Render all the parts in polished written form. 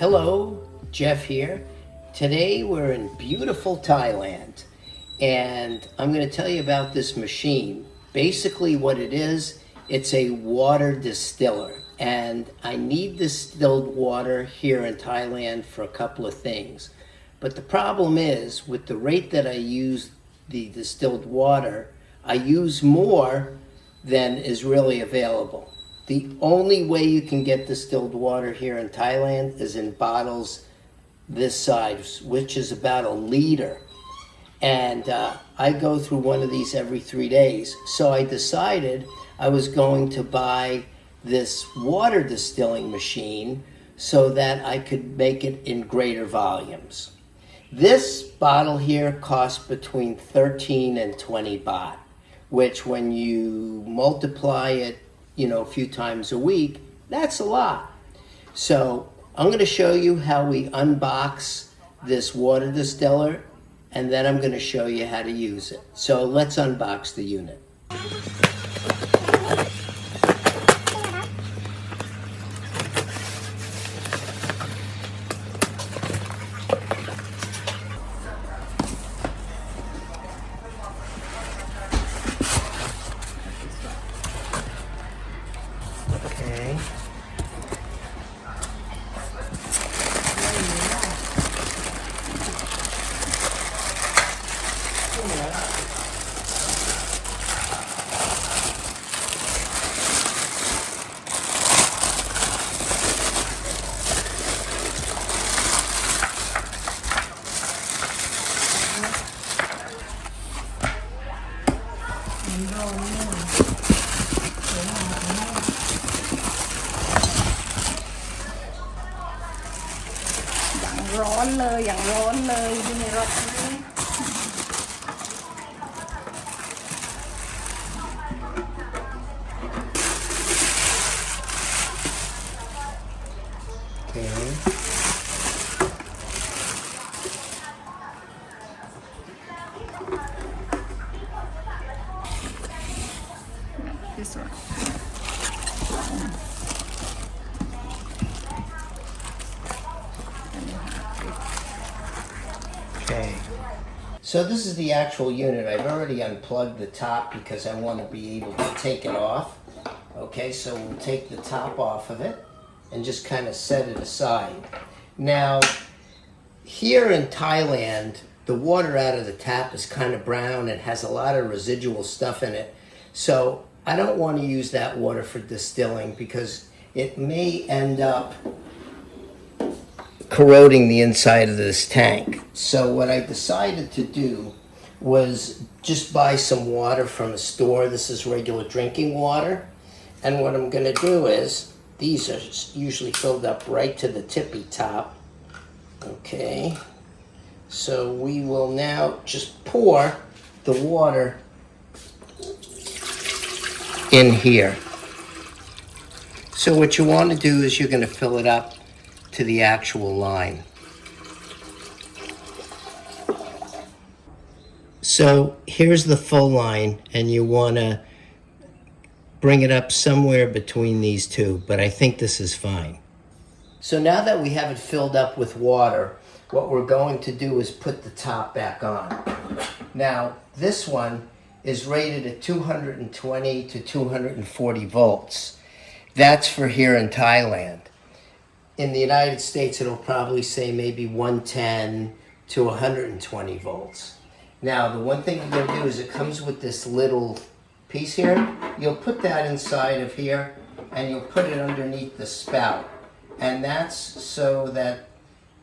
Hello, Jeff here. Today we're in beautiful Thailand and I'm going to tell you about this machine. Basically what it is, it's a water distiller, and I need distilled water here in Thailand for a couple of things. But the problem is, with the rate that I use the distilled water, I use more than is really available. The only way you can get distilled water here in Thailand is in bottles this size, which is about 1 liter. And I go through one of these every 3 days. So I decided I was going to buy this water distilling machine so that I could make it in greater volumes. This bottle here costs between 13 and 20 baht, which when you multiply it, a few times a week, that's a lot. So I'm going to show you how we unbox this water distiller, and then I'm going to show you how to use it. So let's unbox the unit. Okay.อย่างร้อนเลยอยู่ในรถนี้ Okay. This one. Okay. So this is the actual unit. I've already unplugged the top because I want to be able to take it off. Okay, so we'll take the top off of it and just kind of set it aside. Now, here in Thailand, the water out of the tap is kind of brown and has a lot of residual stuff in it. So I don't want to use that water for distilling because it may end up corroding the inside of this tank. So what I decided to do was just buy some water from a store. This is regular drinking water. And what I'm going to do is, these are usually filled up right to the tippy top. Okay. So we will now just pour the water in here. So what you want to do is you're going to fill it up to the actual line. So here's the full line, and you want to bring it up somewhere between these two, but I think this is fine. So now that we have it filled up with water, what we're going to do is put the top back on. Now, this one is rated at 220 to 240 volts. That's for here in Thailand. In the United States, it'll probably say maybe 110 to 120 volts. Now, the one thing you're going to do is it comes with this little piece here. You'll put that inside of here, and you'll put it underneath the spout. And that's so that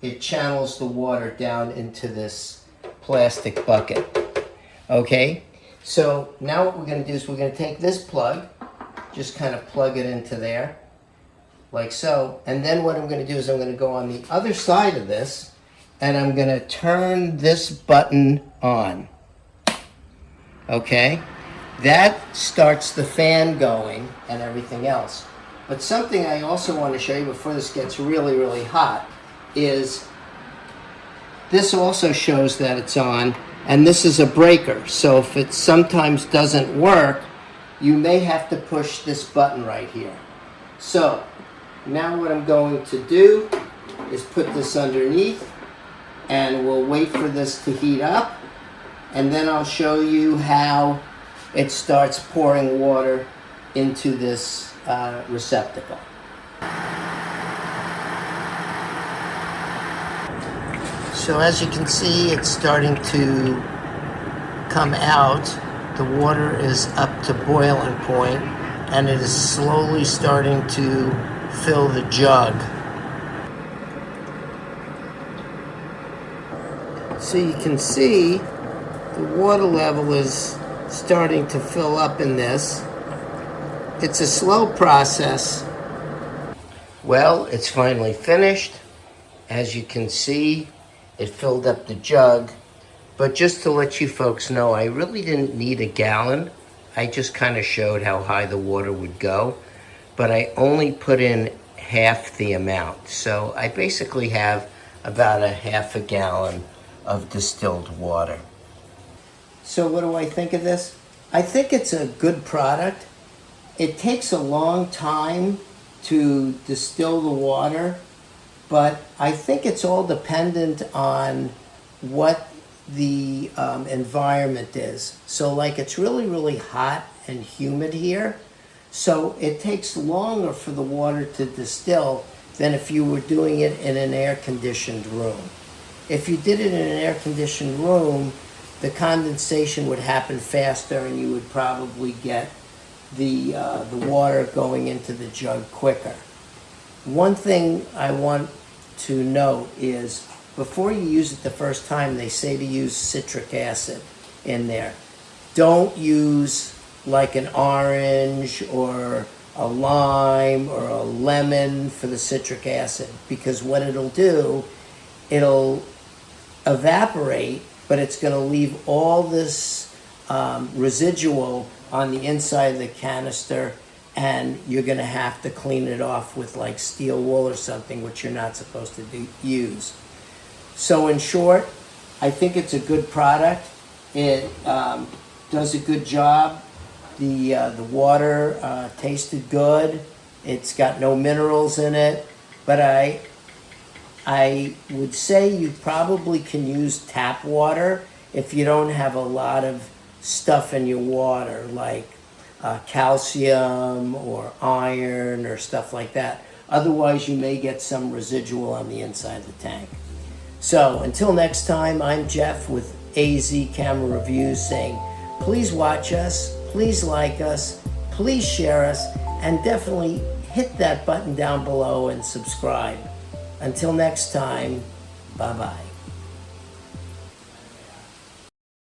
it channels the water down into this plastic bucket. Okay? So now what we're going to do is we're going to take this plug, just kind of plug it into there, like so. And then what I'm going to do is I'm going to go on the other side of this, and I'm going to turn this button on. Okay? That starts the fan going and everything else. But something I also want to show you before this gets really, really hot is this also shows that it's on, and this is a breaker. So if it sometimes doesn't work, you may have to push this button right here. So now what I'm going to do is put this underneath, and we'll wait for this to heat up, and then I'll show you how it starts pouring water into this receptacle. So as you can see, it's starting to come out. The water is up to boiling point, and it is slowly starting to fill the jug. So you can see the water level is starting to fill up in this. It's a slow process. Well, it's finally finished. As you can see, it filled up the jug. But just to let you folks know, I really didn't need a gallon. I just kind of showed how high the water would go. But I only put in half the amount. So I basically have about a half a gallon of distilled water. So what do I think of this? I think it's a good product. It takes a long time to distill the water, but I think it's all dependent on what the environment is. So like it's really, really hot and humid here. So it takes longer for the water to distill than if you were doing it in an air-conditioned room. If you did it in an air-conditioned room, the condensation would happen faster and you would probably get the water going into the jug quicker. One thing I want to note is before you use it the first time, they say to use citric acid in there. Don't use like an orange or a lime or a lemon for the citric acid, because what it'll do, it'll evaporate, but it's going to leave all this residual on the inside of the canister, and you're going to have to clean it off with like steel wool or something, which you're not supposed to use. So in short, I think it's a good product. It does a good job. The water tasted good. It's got no minerals in it, but I would say you probably can use tap water if you don't have a lot of stuff in your water, like calcium or iron or stuff like that. Otherwise, you may get some residual on the inside of the tank. So until next time, I'm Jeff with AZ Camera Reviews saying, please watch us, please like us, please share us, and definitely hit that button down below and subscribe. Until next time, bye-bye.